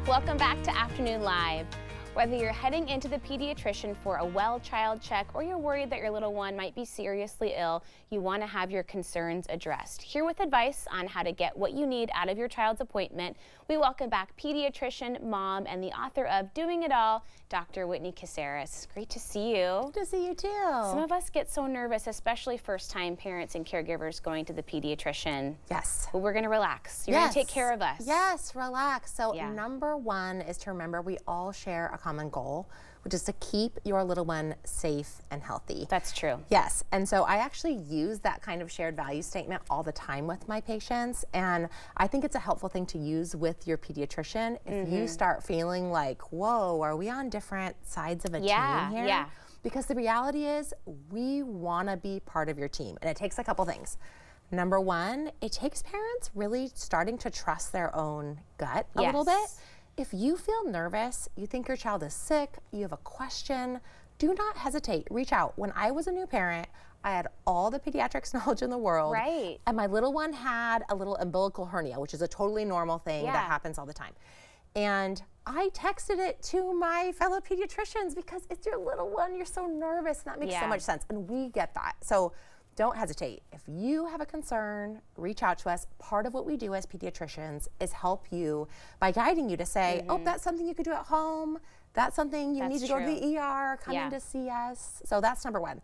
Welcome back to Afternoon Live. Whether you're heading into the pediatrician for a well child check or you're worried that your little one might be seriously ill, you want to have your concerns addressed. Here with advice on how to get what you need out of your child's appointment, we welcome back pediatrician, mom, and the author of Doing It All, Dr. Whitney Casares. Great to see you. Good to see you too. Some of us get so nervous, especially first-time parents and caregivers going to the pediatrician. Yes. But we're going to relax. You're going to take care of us. Yes, relax. So number one is to remember we all share a common goal, which is to keep your little one safe and healthy. That's true. Yes, and so I actually use that kind of shared value statement all the time with my patients, and I think it's a helpful thing to use with your pediatrician if you start feeling like, whoa, are we on different sides of a team here? Yeah. Because the reality is we want to be part of your team, and it takes a couple things. Number one, it takes parents really starting to trust their own gut a little bit. If you feel nervous, you think your child is sick, you have a question, do not hesitate. Reach out. When I was a new parent, I had all the pediatrics knowledge in the world. Right. And my little one had a little umbilical hernia, which is a totally normal thing that happens all the time. And I texted it to my fellow pediatricians because it's your little one, you're so nervous, and that makes so much sense. And we get that. So don't hesitate. If you have a concern, reach out to us. Part of what we do as pediatricians is help you by guiding you to say, oh, that's something you could do at home. That's something you need to go to the ER, come in to see us. So that's number one.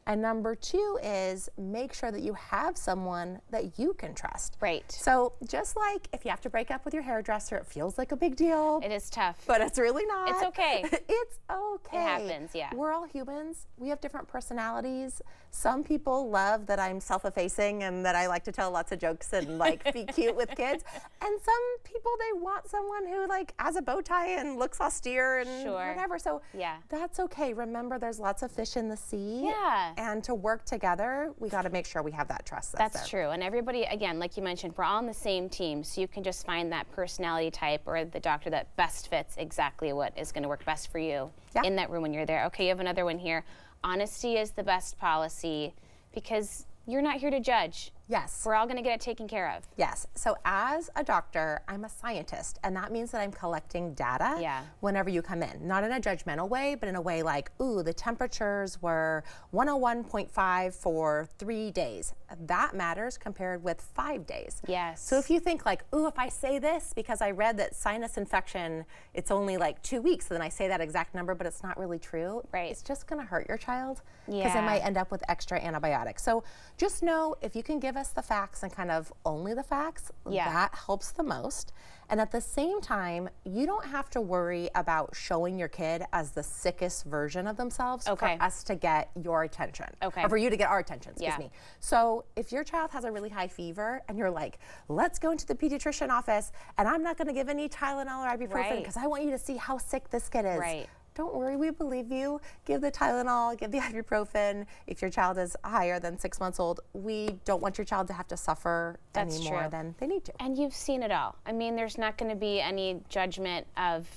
And number two is make sure that you have someone that you can trust. Right. So just like if you have to break up with your hairdresser, it feels like a big deal. It is tough. But it's really not. It's okay. It's okay. It happens, yeah. We're all humans. We have different personalities. Some people love that I'm self-effacing and that I like to tell lots of jokes and like be cute with kids. And some people, they want someone who like has a bow tie and looks austere and whatever. So that's okay. Remember, there's lots of fish in the sea. Yeah. And to work together, we got to make sure we have that trust. That's true. And everybody, again, like you mentioned, we're all on the same team. So you can just find that personality type or the doctor that best fits exactly what is going to work best for you in that room when you're there. Okay, you have another one here. Honesty is the best policy because you're not here to judge. Yes. We're all going to get it taken care of. Yes. So as a doctor, I'm a scientist, and that means that I'm collecting data whenever you come in. Not in a judgmental way, but in a way like, ooh, the temperatures were 101.5 for 3 days. That matters compared with 5 days. Yes. So if you think like, ooh, if I say this because I read that sinus infection, it's only like 2 weeks, so then I say that exact number, but it's not really true. Right. It's just going to hurt your child because it might end up with extra antibiotics. So just know if you can give us the facts and kind of only the facts, that helps the most. And at the same time, you don't have to worry about showing your kid as the sickest version of themselves for us to get your attention. Or for you to get our attention, excuse me. So if your child has a really high fever and you're like, let's go into the pediatrician office and I'm not going to give any Tylenol or ibuprofen because I want you to see how sick this kid is. Don't worry, we believe you. Give the Tylenol, give the ibuprofen. If your child is higher than 6 months old, we don't want your child to have to suffer any more than they need to. And you've seen it all. I mean, there's not going to be any judgment of,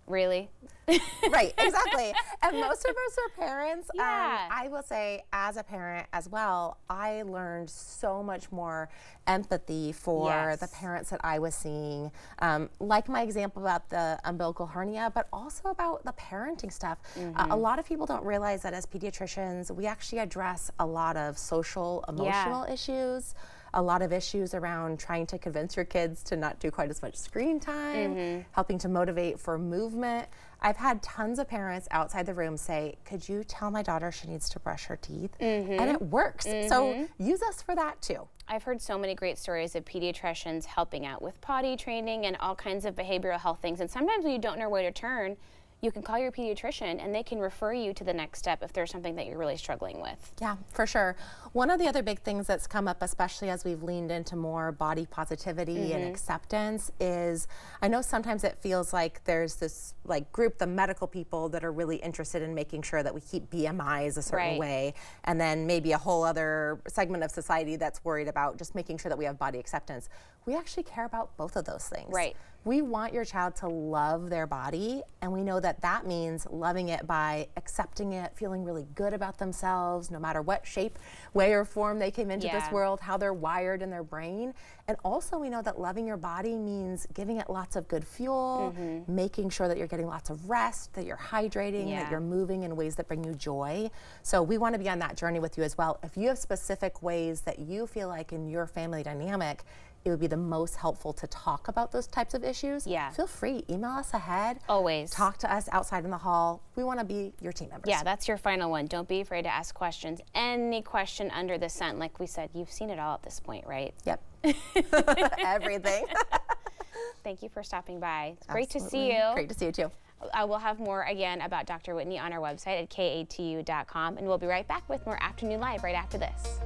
really? Right, exactly. And most of us are parents. I will say, as a parent as well, I learned so much more empathy for the parents that I was seeing. Like my example about the umbilical hernia, but also about the parenting stuff. A lot of people don't realize that as pediatricians, we actually address a lot of social, emotional issues. A lot of issues around trying to convince your kids to not do quite as much screen time, helping to motivate for movement. I've had tons of parents outside the room say, could you tell my daughter she needs to brush her teeth? And it works. So use us for that too. I've heard so many great stories of pediatricians helping out with potty training and all kinds of behavioral health things. And sometimes when you don't know where to turn, you can call your pediatrician and they can refer you to the next step if there's something that you're really struggling with. Yeah, for sure. One of the other big things that's come up, especially as we've leaned into more body positivity and acceptance, is I know sometimes it feels like there's this like group, the medical people, that are really interested in making sure that we keep BMIs a certain way, and then maybe a whole other segment of society that's worried about just making sure that we have body acceptance. We actually care about both of those things. We want your child to love their body, and we know that that means loving it by accepting it, feeling really good about themselves, no matter what shape, way, or form they came into this world, how they're wired in their brain. And also we know that loving your body means giving it lots of good fuel, making sure that you're getting lots of rest, that you're hydrating, that you're moving in ways that bring you joy. So we want to be on that journey with you as well. If you have specific ways that you feel like in your family dynamic, it would be the most helpful to talk about those types of issues, feel free, email us ahead. Always. Talk to us outside in the hall. We want to be your team members. Yeah, that's your final one. Don't be afraid to ask questions. Any question under the sun, like we said, you've seen it all at this point, right? Yep. Everything. Thank you for stopping by. It's great to see you. Great to see you too. I will have more again about Dr. Whitney on our website at katu.com, and we'll be right back with more Afternoon Live right after this.